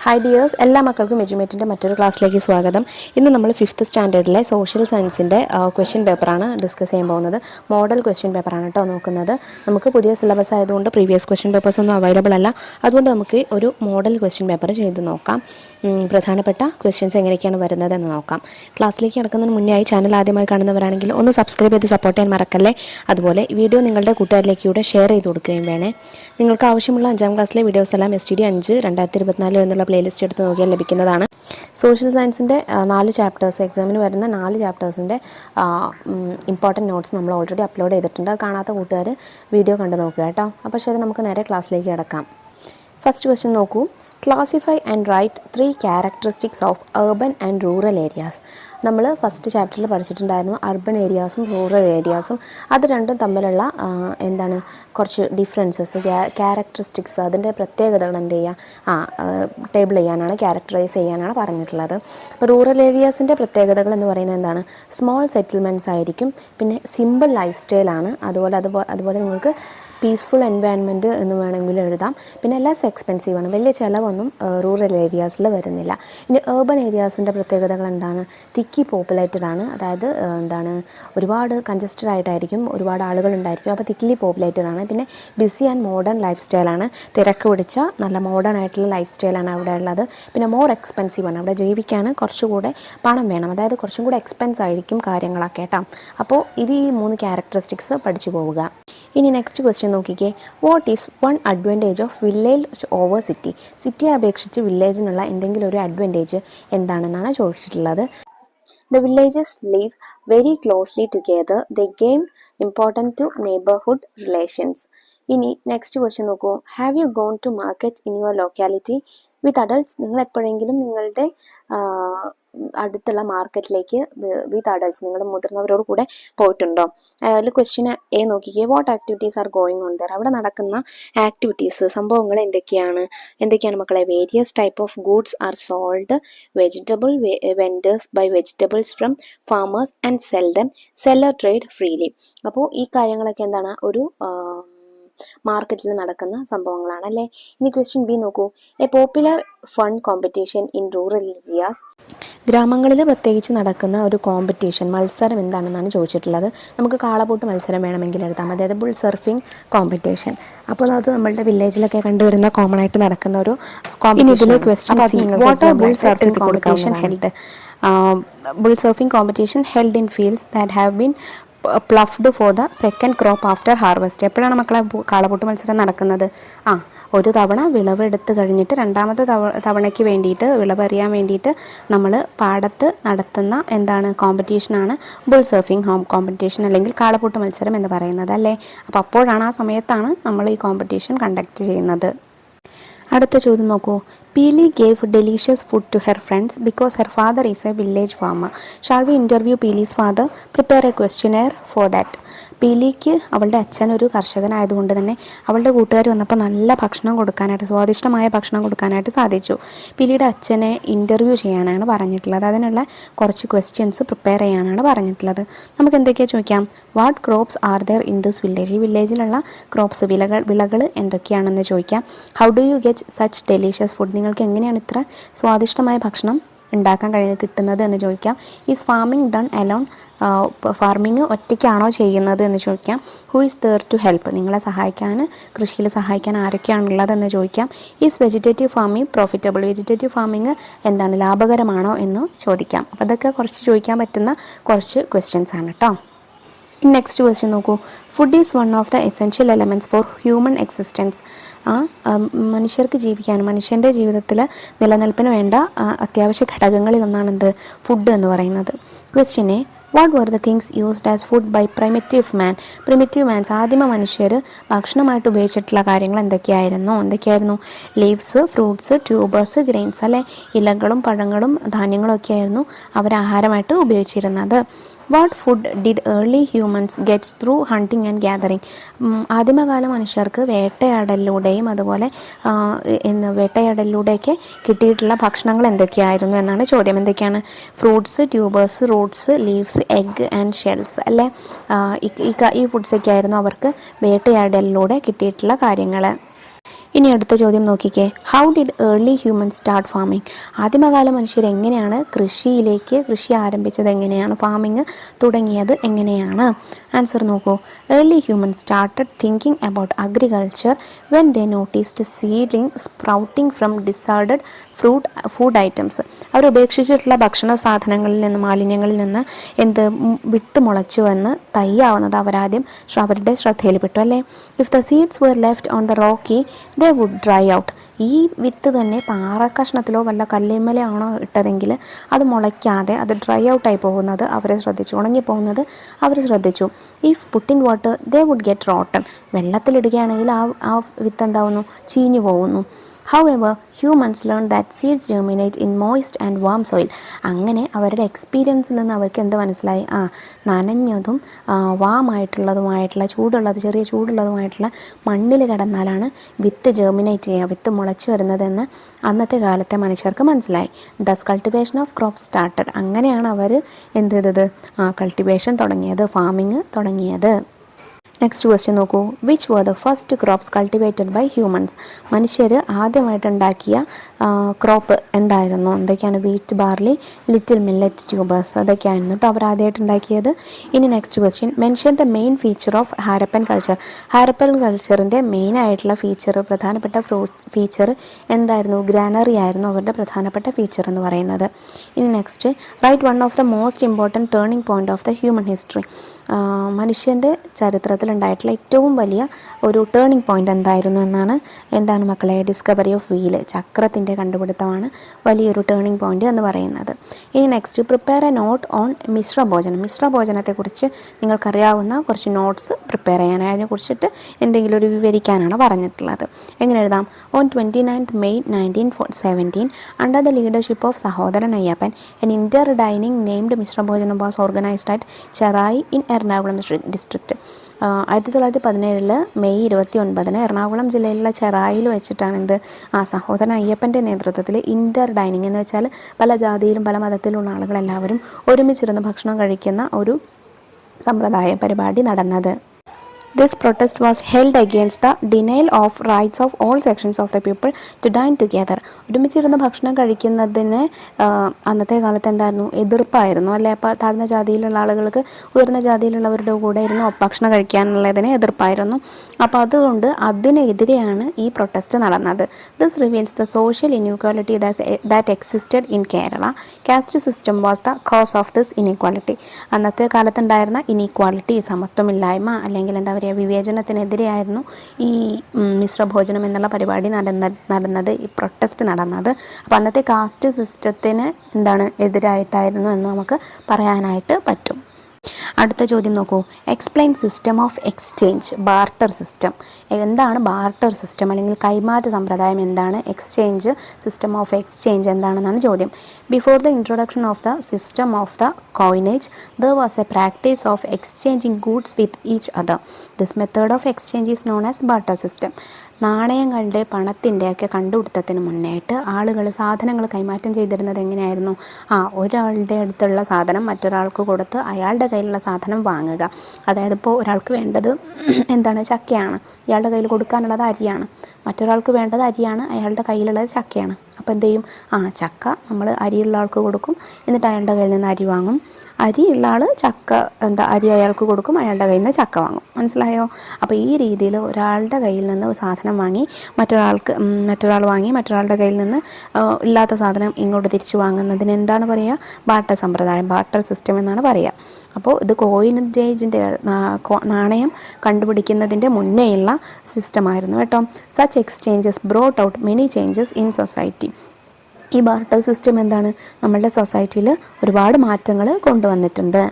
Hi dears, എല്ലാ മക്കൾക്കും എജ്യുമേറ്റിൻ്റെ മറ്റൊരു ക്ലാസ്സിലേക്ക് സ്വാഗതം. ഇന്ന് നമ്മൾ 5th സ്റ്റാൻഡേർഡിലെ സോഷ്യൽ സയൻസിൻ്റെ ക്വസ്റ്റ്യൻ പേപ്പറാണ് ഡിസ്കസ് ചെയ്യാൻ പോകുന്നത്. മോഡൽ ക്വസ്റ്റ്യൻ പേപ്പറാണ് കേട്ടോ നോക്കുന്നത്. നമുക്ക് പുതിയ സിലബസ് ആയതുകൊണ്ട് പ്രീവിയസ് ക്വസ്റ്റ്യൻ പേപ്പേഴ്സ് ഒന്നും അവൈലബിൾ അല്ല. അതുകൊണ്ട് നമുക്ക് ഒരു മോഡൽ ക്വസ്റ്റ്യൻ പേപ്പർ ചെയ്ത് നോക്കാം. പ്രധാനപ്പെട്ട ക്വസ്റ്റ്യൻസ് എങ്ങനെയൊക്കെയാണ് വരുന്നതെന്ന് നോക്കാം. ക്ലാസ്സിലേക്ക് കിടക്കുന്നതിന് മുന്നേ ചാനൽ ആദ്യമായി കാണുന്നവരാണെങ്കിൽ ഒന്ന് സബ്സ്ക്രൈബ് ചെയ്ത് സപ്പോർട്ട് ചെയ്യാൻ മറക്കല്ലേ. അതുപോലെ വീഡിയോ നിങ്ങളുടെ കൂട്ടുകാരിലേക്ക് കൂടെ ഷെയർ ചെയ്ത് കൊടുക്കുകയും വേണേ. നിങ്ങൾക്ക് ആവശ്യമുള്ള 5ാം ക്ലാസ്സിലെ വീഡിയോസ് എല്ലാം STD 5 2024 എന്നുള്ള പ്ലേലിസ്റ്റ് എടുത്ത് നോക്കിയാൽ ലഭിക്കുന്നതാണ്. സോഷ്യൽ സയൻസിൻ്റെ 4 ചാപ്റ്റേഴ്സ്, എക്സാമിന് വരുന്ന 4 ചാപ്റ്റേഴ്സിൻ്റെ ഇമ്പോർട്ടൻറ്റ് നോട്ട്സ് നമ്മൾ ഓൾറെഡി അപ്ലോഡ് ചെയ്തിട്ടുണ്ട്. കാണാത്ത കൂട്ടുകാർ വീഡിയോ കണ്ട് നോക്കുക കേട്ടോ. അപ്പോൾ ശരി, നമുക്ക് നേരെ ക്ലാസ്സിലേക്ക് കിടക്കാം. ഫസ്റ്റ് ക്വസ്റ്റ്യൻ നോക്കൂ. Classify and write 3 characteristics of urban and rural areas. നമ്മൾ ഫസ്റ്റ് ചാപ്റ്ററിൽ പഠിച്ചിട്ടുണ്ടായിരുന്നു അർബൻ ഏരിയാസും റൂറൽ ഏരിയാസും. അത് രണ്ടും തമ്മിലുള്ള കുറച്ച് ഡിഫറൻസസ്, ക്യാരക്ടറിസ്റ്റിക്സ്, അതിൻ്റെ പ്രത്യേകതകൾ എന്ത് ചെയ്യുക, ടേബിൾ ചെയ്യാനാണ്, ക്യാരക്ടറൈസ് ചെയ്യാനാണ് പറഞ്ഞിട്ടുള്ളത്. അപ്പോൾ റൂറൽ ഏരിയാസിൻ്റെ പ്രത്യേകതകൾ എന്ന് പറയുന്നത് എന്താണ്? സ്മോൾ സെറ്റിൽമെൻറ്റ്സ് ആയിരിക്കും, പിന്നെ സിമ്പിൾ ലൈഫ് സ്റ്റൈലാണ്, അതുപോലെ നിങ്ങൾക്ക് പീസ്ഫുൾ എൻവയൺമെൻറ്റ് എന്ന് വേണമെങ്കിൽ എഴുതാം. പിന്നെ ലെസ് എക്സ്പെൻസീവ് ആണ്, വലിയ ചിലവൊന്നും റൂറൽ ഏരിയാസിൽ വരുന്നില്ല. ഇനി ഏർബൻ ഏരിയാസിൻ്റെ പ്രത്യേകതകൾ എന്താണ്? തിക്കി പോപ്പുലേറ്റഡ് ആണ്, അതായത് ഒരുപാട് കൺജസ്റ്റഡ് ആയിട്ടായിരിക്കും, ഒരുപാട് ആളുകൾ ഉണ്ടായിരിക്കും, അപ്പോൾ തിക്കിലി പോപ്പുലേറ്റഡ് ആണ്. പിന്നെ ബിസി ആൻഡ് മോഡേൺ ലൈഫ് സ്റ്റൈലാണ്, തിരക്ക് പിടിച്ച നല്ല മോഡേൺ ആയിട്ടുള്ള ലൈഫ് സ്റ്റൈലാണ് അവിടെ ഉള്ളത്. പിന്നെ മോർ എക്സ്പെൻസീവ് ആണ്, അവിടെ ജീവിക്കാൻ കുറച്ചുകൂടെ പണം വേണം, അതായത് കുറച്ചും കൂടെ എക്സ്പെൻസ് ആയിരിക്കും കാര്യങ്ങളൊക്കെ കേട്ടോ. അപ്പോൾ ഇത് ഈ 3 ക്യാരക്ടറിസ്റ്റിക്സ് പഠിച്ചു പോവുക. ഇനി നെക്സ്റ്റ് ക്വസ്റ്റ്യൻ നോക്കിക്കേ. What is one advantage of village over city? സിറ്റിയെ അപേക്ഷിച്ച് വില്ലേജിനുള്ള എന്തെങ്കിലും ഒരു അഡ്വാൻറ്റേജ് എന്താണെന്നാണ് ചോദിച്ചിട്ടുള്ളത്. The villages live very closely together. They gain important to neighborhood relations. ഇനി നെക്സ്റ്റ് ക്വസ്റ്റ്യൻ നോക്കൂ. Have you gone to market in your locality with adults? നിങ്ങൾ എപ്പോഴെങ്കിലും നിങ്ങളുടെ അടുത്തുള്ള മാർക്കറ്റിലേക്ക് വിത്ത് അഡൾട്ട്സ്, നിങ്ങൾ മുതിർന്നവരോട് കൂടെ പോയിട്ടുണ്ടോ? അതിൽ ക്വസ്റ്റ്യൻ എ നോക്കിക്കേ. What activities are going on there? അവിടെ നടക്കുന്ന ആക്ടിവിറ്റീസ്, സംഭവങ്ങൾ എന്തൊക്കെയാണ് മക്കളെ? Various type of goods are sold. Vegetable vendors buy vegetables from farmers and sell them. Seller trade freely. അപ്പോൾ ഈ കാര്യങ്ങളൊക്കെ എന്താണ്? ഒരു മാർക്കറ്റിൽ നടക്കുന്ന സംഭവങ്ങളാണ് അല്ലേ. ഇനി ക്വസ്റ്റ്യൻ ബി നോക്കൂ. A popular fun competition in rural areas. ഗ്രാമങ്ങളിൽ പ്രത്യേകിച്ച് നടക്കുന്ന ഒരു കോമ്പറ്റീഷൻ, മത്സരം എന്താണെന്നാണ് ചോദിച്ചിട്ടുള്ളത്. നമുക്ക് കാളപൂട്ട് മത്സരം വേണമെങ്കിൽ എഴുതാം, അതായത് ബുൾ സർഫിംഗ് കോമ്പറ്റീഷൻ. അപ്പോൾ അത് നമ്മളുടെ വില്ലേജിലൊക്കെ കണ്ടുവരുന്ന കോമൺ ആയിട്ട് നടക്കുന്ന ഒരു competition. Bull surfing competition held. Bull surfing competition held in fields that have been ploughed for the second crop after harvest. എപ്പോഴാണ് മക്കളെ കാളപൂട്ട് മത്സരം നടക്കുന്നത്? ഒരു തവണ വിളവ് എടുത്ത് കഴിഞ്ഞിട്ട് രണ്ടാമത്തെ തവണയ്ക്ക് വേണ്ടിയിട്ട്, വിളവറിയാൻ വേണ്ടിയിട്ട് നമ്മൾ പാടത്ത് നടത്തുന്ന കോമ്പറ്റീഷനാണ് ബുൾ സർഫിംഗ് ഹോം കോമ്പറ്റീഷൻ, അല്ലെങ്കിൽ കാളപൂട്ട് മത്സരം എന്ന് പറയുന്നത് അല്ലേ. അപ്പോൾ അപ്പോഴാണ്, ആ സമയത്താണ് നമ്മൾ ഈ കോമ്പറ്റീഷൻ കണ്ടക്ട് ചെയ്യുന്നത്. അടുത്ത ചോദ്യം നോക്കൂ. Peeli gave delicious food to her friends because her father is a village farmer. Shall we interview Peeli's father? Prepare a questionnaire for that. പീലിക്ക് അവളുടെ അച്ഛൻ ഒരു കർഷകനായതുകൊണ്ട് തന്നെ അവളുടെ കൂട്ടുകാർ വന്നപ്പോൾ നല്ല ഭക്ഷണം കൊടുക്കാനായിട്ട്, സ്വാദിഷ്ടമായ ഭക്ഷണം കൊടുക്കാനായിട്ട് സാധിച്ചു. പീലിയുടെ അച്ഛനെ ഇൻ്റർവ്യൂ ചെയ്യാനാണ് പറഞ്ഞിട്ടുള്ളത്. അതിനുള്ള കുറച്ച് ക്വസ്റ്റ്യൻസ് പ്രിപ്പയർ ചെയ്യാനാണ് പറഞ്ഞിട്ടുള്ളത്. നമുക്ക് എന്തൊക്കെയാണ് ചോദിക്കാം? What crops are there in this village? ഈ വില്ലേജിലുള്ള ക്രോപ്സ്, വിളകൾ എന്തൊക്കെയാണെന്ന് ചോദിക്കാം. How do you get such delicious food? നിങ്ങൾക്ക് എങ്ങനെയാണ് ഇത്ര സ്വാദിഷ്ടമായ ഭക്ഷണം ഉണ്ടാക്കാൻ കിട്ടുന്നത് എന്ന് ചോദിക്കാം. Is farming done alone? Farming ഒറ്റയ്ക്കാണോ ചെയ്യുന്നത് എന്ന് ചോദിക്കാം. Who is there to help? നിങ്ങളെ സഹായിക്കാൻ, കൃഷിയിൽ സഹായിക്കാൻ ആരൊക്കെയാണുള്ളതെന്ന് ചോദിക്കാം. Is vegetative farming profitable? Vegetative farming ലാഭകരമാണോ എന്ന് ചോദിക്കാം. അപ്പോൾ അതൊക്കെ കുറച്ച് ചോദിക്കാൻ പറ്റുന്ന കുറച്ച് ക്വസ്റ്റ്യൻസ് ആണ് കേട്ടോ. നെക്സ്റ്റ് ക്വസ്റ്റ്യൻ നോക്കൂ. Food is one of the essential elements for human existence. മനുഷ്യർക്ക് ജീവിക്കാനും മനുഷ്യൻ്റെ ജീവിതത്തിൽ നിലനിൽപ്പിന് വേണ്ട അത്യാവശ്യ ഘടകങ്ങളിൽ ഒന്നാണ് ഫുഡ് എന്ന് പറയുന്നത്. Question A. What were the things used as food by primitive man? Primitive mans, ആദിമ മനുഷ്യർ ഭക്ഷണമായിട്ട് ഉപയോഗിച്ചിട്ടുള്ള കാര്യങ്ങൾ എന്തൊക്കെയായിരുന്നു? ലീവ്സ്, ഫ്രൂട്ട്സ്, ട്യൂബേഴ്സ്, ഗ്രെയിൻസ് അല്ലെ. ഇലകളും പഴങ്ങളും ധാന്യങ്ങളും ഒക്കെയായിരുന്നു അവർ ആഹാരമായിട്ട് ഉപയോഗിച്ചിരുന്നത്. What food did early humans gets through hunting and gathering? ആദിമകാല മനുഷ്യർക്ക് വേട്ടയാടലിലൂടെയും അതുപോലെ വേട്ടയാടലിലൂടെയൊക്കെ കിട്ടിയിട്ടുള്ള ഭക്ഷണങ്ങൾ എന്തൊക്കെയായിരുന്നു എന്നാണ് ചോദ്യം. എന്തൊക്കെയാണ്? Fruits, tubers, Roots, leaves, egg and shells അല്ലേ. ഈ ഫുഡ്സൊക്കെ ആയിരുന്നു അവർക്ക് വേട്ടയാടലിലൂടെ കിട്ടിയിട്ടുള്ള കാര്യങ്ങൾ. ഇനി അടുത്ത ചോദ്യം നോക്കിക്കേ. How did early humans start farming? ആദിമകാല മനുഷ്യർ എങ്ങനെയാണ് കൃഷി ആരംഭിച്ചത്, എങ്ങനെയാണ് ഫാമിംഗ് തുടങ്ങിയത് എങ്ങനെയാണ്? ആൻസർ നോക്കൂ. Early humans started thinking about agriculture when they noticed seedling sprouting from discarded food items. അവർ ഉപേക്ഷിച്ചിട്ടുള്ള ഭക്ഷണ സാധനങ്ങളിൽ നിന്ന്, മാലിന്യങ്ങളിൽ നിന്ന് വിത്ത് മുളച്ചു എന്ന് തയ്യാവുന്നത് അവരാദ്യം അവരുടെ ശ്രദ്ധയിൽപ്പെട്ടു അല്ലേ. If the seeds were left on the rocky they would dry out. ഈ വിത്ത് തന്നെ പാറക്കഷ്ണത്തിലോ വല്ല കല്ലിന്മേലാണോ ഇട്ടതെങ്കിൽ അത് മുളയ്ക്കാതെ അത് ഡ്രൈ ഔട്ടായി പോകുന്നത് ഉണങ്ങിപ്പോകുന്നത് അവർ ശ്രദ്ധിച്ചു. If put in water they would get rotten. വെള്ളത്തിലിടുകയാണെങ്കിൽ ആ വിത്ത് എന്താവുന്നു, ചീഞ്ഞു പോകുന്നു. However, humans learned that seeds germinate in moist and warm soil. അങ്ങനെ അവരുടെ എക്സ്പീരിയൻസിൽ നിന്ന് അവർക്ക് എന്ത് മനസ്സിലായി? നനഞ്ഞതും വാമായിട്ടുള്ളതുമായിട്ടുള്ള ചെറിയ ചൂടുള്ളതുമായിട്ടുള്ള മണ്ണിൽ കിടന്നാലാണ് വിത്ത് ജെർമിനേറ്റ് ചെയ്യുക, വിത്ത് മുളച്ചു വരുന്നതെന്ന് അന്നത്തെ കാലത്തെ മനുഷ്യർക്ക് മനസ്സിലായി. Thus cultivation of crop started. അങ്ങനെയാണ് അവർ എന്ത് ചെയ്തത്? കൾട്ടിവേഷൻ തുടങ്ങിയത്, ഫാമിങ് തുടങ്ങിയത്. നെക്സ്റ്റ് ക്വസ്റ്റ്യൻ നോക്കൂ. Which were the first crops cultivated by humans? മനുഷ്യർ ആദ്യമായിട്ടുണ്ടാക്കിയ ക്രോപ്പ് എന്തായിരുന്നു? എന്തൊക്കെയാണ്? Wheat, barley, little millet, tubers, അതൊക്കെയായിരുന്നു കേട്ടോ അവർ ആദ്യമായിട്ടുണ്ടാക്കിയത്. ഇനി next question. Mention the main feature of Harappan culture. Harappan കൾച്ചറിൻ്റെ മെയിൻ ആയിട്ടുള്ള പ്രധാനപ്പെട്ട ഫീച്ചർ എന്തായിരുന്നു? ഗ്രാനറി ആയിരുന്നു അവരുടെ പ്രധാനപ്പെട്ട ഫീച്ചർ എന്ന് പറയുന്നത്. ഇനി next. Write one of the most important turning point of the human history. മനുഷ്യൻ്റെ ചരിത്രത്തിലുണ്ടായിട്ടുള്ള ഏറ്റവും വലിയ ഒരു ടേണിംഗ് പോയിൻ്റ് എന്തായിരുന്നു എന്താണ് മക്കളെ? ഡിസ്കവറി ഓഫ് വീല്, ചക്രത്തിൻ്റെ കണ്ടുപിടുത്തമാണ് വലിയൊരു ടേണിംഗ് പോയിൻ്റ് എന്ന് പറയുന്നത്. ഇനി next. Prepare a note on Misrabhojanam. മിശ്രഭോജനത്തെക്കുറിച്ച് നിങ്ങൾക്കറിയാവുന്ന കുറച്ച് നോട്ട്സ് പ്രിപ്പയർ ചെയ്യാൻ, അതിനെക്കുറിച്ചിട്ട് എന്തെങ്കിലും ഒരു വിവരിക്കാനാണ് പറഞ്ഞിട്ടുള്ളത്. എങ്ങനെ എഴുതാം? On 29th May 1917 under the leadership of Sahodaran Ayyappan an inter dining named Misrabhojanam was organised at Cherai in Ernakulam district. 1917 May 29 Ernakulam ജില്ലയിലുള്ള ചെറായിൽ വെച്ചിട്ടാണ് സഹോദരൻ അയ്യപ്പൻ്റെ നേതൃത്വത്തിൽ ഇൻ്റർ ഡൈനിങ് എന്ന് വെച്ചാൽ പല ജാതിയിലും പല മതത്തിലുള്ള ആളുകളെല്ലാവരും ഒരുമിച്ചിരുന്ന് ഭക്ഷണം കഴിക്കുന്ന ഒരു പരിപാടി നടന്നത്. This protest was held against the denial of rights of all sections of the people to dine together. ഒരുമിച്ചിരുന്ന് ഭക്ഷണം കഴിക്കുന്നതിന് അന്നത്തെ കാലത്ത് എന്തായിരുന്നു? എതിർപ്പായിരുന്നു അല്ലേ. അപ്പോൾ താഴ്ന്ന ജാതിയിലുള്ള ആളുകൾക്ക് ഉയർന്ന ജാതിയിലുള്ളവരുടെ കൂടെ ഇരുന്ന് ഭക്ഷണം കഴിക്കാനുള്ളതിന് എതിർപ്പായിരുന്നു. അപ്പോൾ അതുകൊണ്ട് അതിനെതിരെയാണ് ഈ പ്രൊട്ടസ്റ്റ് നടന്നത്. This reveals the social inequality that existed in Kerala. Caste system was the cause of this inequality. അന്നത്തെ കാലത്തുണ്ടായിരുന്ന ഇൻഇക്വാലിറ്റി, സമത്വമില്ലായ്മ അല്ലെങ്കിൽ എന്താ വിവേചനത്തിനെതിരെയായിരുന്നു ഈ മിശ്രഭോജനം എന്നുള്ള പരിപാടി നടന്നത്, ഈ പ്രൊട്ടസ്റ്റ് നടന്നത്. അപ്പോൾ അന്നത്തെ കാസ്റ്റ് സിസ്റ്റത്തിന് എതിരായിട്ടായിരുന്നു എന്ന് നമുക്ക് പറയാനായിട്ട് പറ്റും. അടുത്ത ചോദ്യം നോക്കൂ. Explain system of exchange, barter system. എന്താണ് ബാർട്ടർ സിസ്റ്റം അല്ലെങ്കിൽ കൈമാറ്റ സമ്പ്രദായം എന്താണ്? എക്സ്ചേഞ്ച്, സിസ്റ്റം ഓഫ് എക്സ്ചേഞ്ച് എന്താണെന്നാണ് ചോദ്യം. Before the introduction of the system of the coinage there was a practice of exchanging goods with each other. This method of exchange is known as barter system. നാണയങ്ങളുടെ പണത്തിൻ്റെയൊക്കെ കണ്ടുപിടുത്തത്തിന് മുന്നേയായിട്ട് ആളുകൾ സാധനങ്ങൾ കൈമാറ്റം ചെയ്തിരുന്നത് എങ്ങനെയായിരുന്നു? ഒരാളുടെ അടുത്തുള്ള സാധനം മറ്റൊരാൾക്ക് കൊടുത്ത് അയാളുടെ കയ്യിലുള്ള സാധനം വാങ്ങുക. അതായത് ഇപ്പോൾ ഒരാൾക്ക് വേണ്ടത് ചക്കയാണ്, ഇയാളുടെ കയ്യിൽ കൊടുക്കാനുള്ളത് അരിയാണ്. മറ്റൊരാൾക്ക് വേണ്ടത് അരിയാണ്, അയാളുടെ കയ്യിലുള്ളത് ചക്കയാണ്. അപ്പോൾ എന്ത് ചെയ്യും? ചക്ക നമ്മൾ അരിയുള്ള ആൾക്ക് കൊടുക്കും, എന്നിട്ട് അയാളുടെ കയ്യിൽ നിന്ന് അരി വാങ്ങും. അരിയുള്ള ആൾ അരി അയാൾക്ക് കൊടുക്കും, അയാളുടെ കയ്യിൽ നിന്ന് ചക്ക വാങ്ങും. മനസ്സിലായോ? അപ്പോൾ ഈ രീതിയിൽ ഒരാളുടെ കയ്യിൽ നിന്ന് സാധനം വാങ്ങി മറ്റൊരാൾ വാങ്ങി മറ്റൊരാളുടെ കയ്യിൽ നിന്ന് ഇല്ലാത്ത സാധനം ഇങ്ങോട്ട് തിരിച്ചു വാങ്ങുന്നതിന് എന്താണ് പറയുക? ബാർട്ടർ സമ്പ്രദായം, ബാർട്ടർ സിസ്റ്റം എന്നാണ് പറയുക. അപ്പോൾ ഇത് കോയിനേജിൻ്റെ നാണയം കണ്ടുപിടിക്കുന്നതിൻ്റെ മുന്നേയുള്ള സിസ്റ്റമായിരുന്നു കേട്ടോ. Such exchanges brought out many changes in society. ഈ ബാർട്ടർ സിസ്റ്റം നമ്മളുടെ സൊസൈറ്റിയിൽ ഒരുപാട് മാറ്റങ്ങൾ കൊണ്ടുവന്നിട്ടുണ്ട്.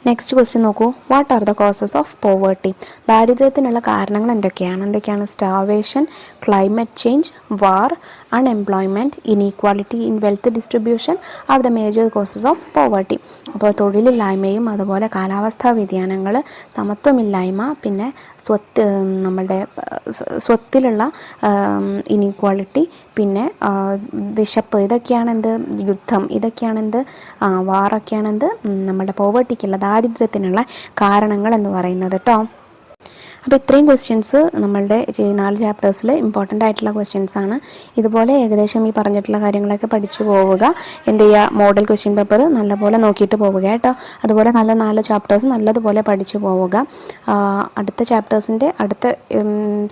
നെക്സ്റ്റ് ക്വസ്റ്റ്യൻ നോക്കൂ. What are the causes of poverty? ദാരിദ്ര്യത്തിനുള്ള കാരണങ്ങൾ എന്തൊക്കെയാണ്? Starvation, climate change, war, unemployment, inequality in wealth distribution are the major causes of poverty. അപ്പോൾ തൊഴിലില്ലായ്മയും അതുപോലെ കാലാവസ്ഥാ വ്യതിയാനങ്ങൾ, സമത്വമില്ലായ്മ, പിന്നെ നമ്മളുടെ സ്വത്തിലുള്ള ഇനീക്വാലിറ്റി, പിന്നെ വിശപ്പ്, ഇതൊക്കെയാണ് യുദ്ധം, ഇതൊക്കെയാണ് വാറൊക്കെയാണ് നമ്മുടെ പോവേർട്ടിക്കുള്ള, ദാരിദ്ര്യത്തിനുള്ള കാരണങ്ങൾ എന്ന് പറയുന്നത് കേട്ടോ. അപ്പോൾ ഇത്രയും ക്വസ്റ്റ്യൻസ് നമ്മളുടെ 4 ചാപ്റ്റേഴ്സിൽ ഇമ്പോർട്ടൻ്റ് ആയിട്ടുള്ള ക്വസ്റ്റ്യൻസ് ആണ്. ഇതുപോലെ ഏകദേശം ഈ പറഞ്ഞിട്ടുള്ള കാര്യങ്ങളൊക്കെ പഠിച്ചു പോവുക. എന്ത് ചെയ്യുക, മോഡൽ ക്വസ്റ്റ്യൻ പേപ്പർ നല്ലപോലെ നോക്കിയിട്ട് പോവുക കേട്ടോ. അതുപോലെ നല്ല 4 ചാപ്റ്റേഴ്സ് നല്ലതുപോലെ പഠിച്ചു പോവുക. അടുത്ത ചാപ്റ്റേഴ്സിൻ്റെ അടുത്ത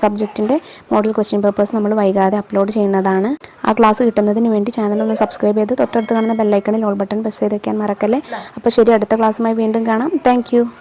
സബ്ജക്റ്റിൻ്റെ മോഡൽ ക്വസ്റ്റ്യൻ പേപ്പേഴ്സ് നമ്മൾ വൈകാതെ അപ്ലോഡ് ചെയ്യുന്നതാണ്. ആ ക്ലാസ് കിട്ടുന്നതിന് വേണ്ടി ചാനൽ ഒന്ന് സബ്സ്ക്രൈബ് ചെയ്ത് തൊട്ടടുത്ത് കാണുന്ന ബെല്ലൈക്കണിൽ ഓൾ ബട്ടൺ പ്രസ് ചെയ്ത് വയ്ക്കാൻ മറക്കല്ലേ. അപ്പോൾ ശരി, അടുത്ത ക്ലാസ്സുമായി വീണ്ടും കാണാം. താങ്ക്